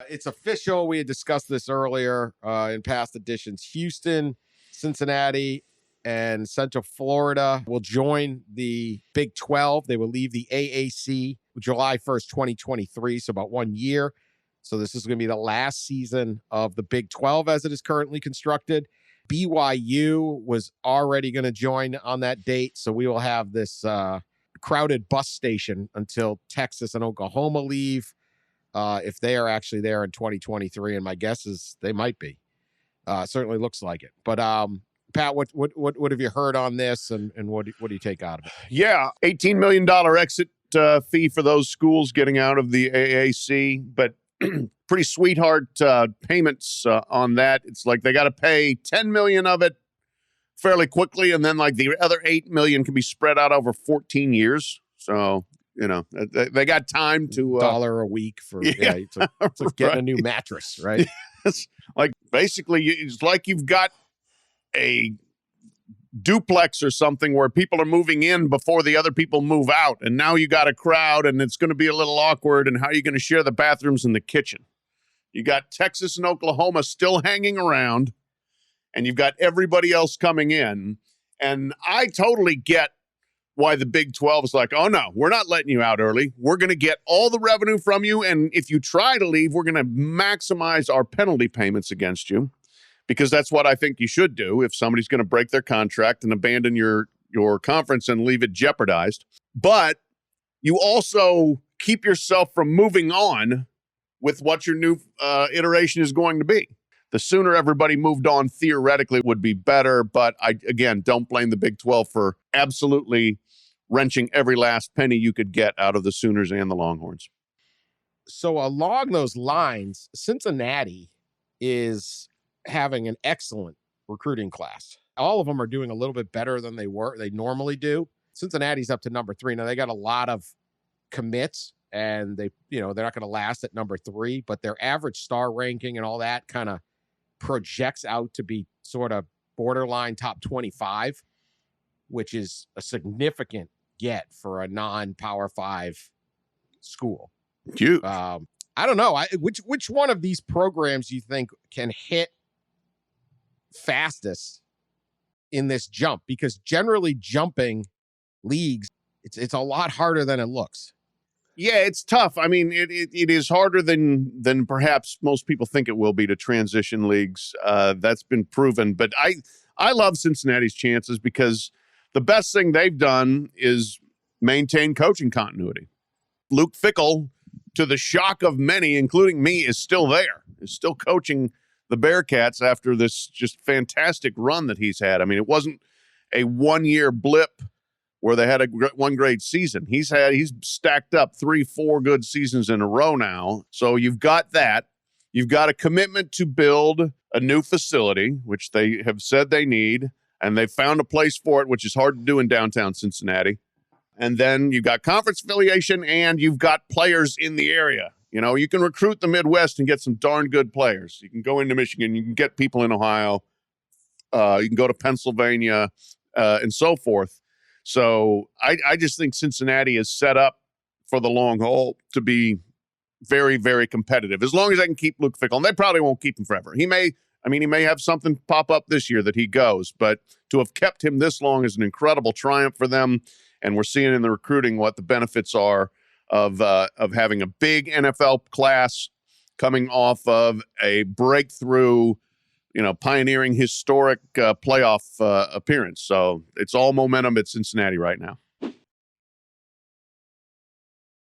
It's official. We had discussed this earlier in past editions. Houston, Cincinnati, and Central Florida will join the Big 12. They will leave the AAC July 1st, 2023, so about 1 year. So this is going to be the last season of the Big 12 as it is currently constructed. BYU was already going to join on that date, so we will have this crowded bus station until Texas and Oklahoma leave. If they are actually there in 2023, and my guess is they might be. Certainly looks like it. But Pat, what have you heard on this, and what do you take out of it? Yeah, $18 million exit fee for those schools getting out of the AAC, but pretty sweetheart payments on that. It's like they got to pay $10 million of it fairly quickly, and then like the other $8 million can be spread out over 14 years. So they got time to $1 a week for it's like getting a new mattress, right? It's like basically it's like you've got a duplex or something where people are moving in before the other people move out, and now you got a crowd, and it's going to be a little awkward. And how are you going to share the bathrooms and the kitchen? You got Texas and Oklahoma still hanging around, and you've got everybody else coming in. And I totally get why the Big 12 is like, oh, no, we're not letting you out early. We're going to get all the revenue from you, and if you try to leave, we're going to maximize our penalty payments against you, because that's what I think you should do if somebody's going to break their contract and abandon your conference and leave it jeopardized. But you also keep yourself from moving on with what your new iteration is going to be. The sooner everybody moved on theoretically would be better, but I, again, don't blame the Big 12 for absolutely wrenching every last penny you could get out of the Sooners and the Longhorns. So along those lines, Cincinnati is having an excellent recruiting class. All of them are doing a little bit better than they normally do. Cincinnati's up to number 3. Now they got a lot of commits, and they're not going to last at number 3, but their average star ranking and all that kind of projects out to be sort of borderline top 25, which is a significant get for a non-Power 5 school. Huge. I don't know. Which one of these programs you think can hit fastest in this jump? Because generally jumping leagues, it's a lot harder than it looks. Yeah, it's tough. I mean, it is harder than perhaps most people think it will be to transition leagues. That's been proven. But I love Cincinnati's chances because the best thing they've done is maintain coaching continuity. Luke Fickell, to the shock of many, including me, is still there. Is still coaching the Bearcats after this just fantastic run that he's had. I mean, it wasn't a one-year blip where they had one great season. He's stacked up 3-4 good seasons in a row now. So you've got that. You've got a commitment to build a new facility, which they have said they need, and they found a place for it, which is hard to do in downtown Cincinnati. And then you've got conference affiliation, and you've got players in the area. You can recruit the Midwest and get some darn good players. You can go into Michigan. You can get people in Ohio. You can go to Pennsylvania and so forth. So I just think Cincinnati is set up for the long haul to be very, very competitive. As long as I can keep Luke Fickell, and they probably won't keep him forever. He may have something pop up this year that he goes, but to have kept him this long is an incredible triumph for them. And we're seeing in the recruiting what the benefits are of having a big NFL class coming off of a breakthrough, pioneering historic playoff appearance. So it's all momentum at Cincinnati right now.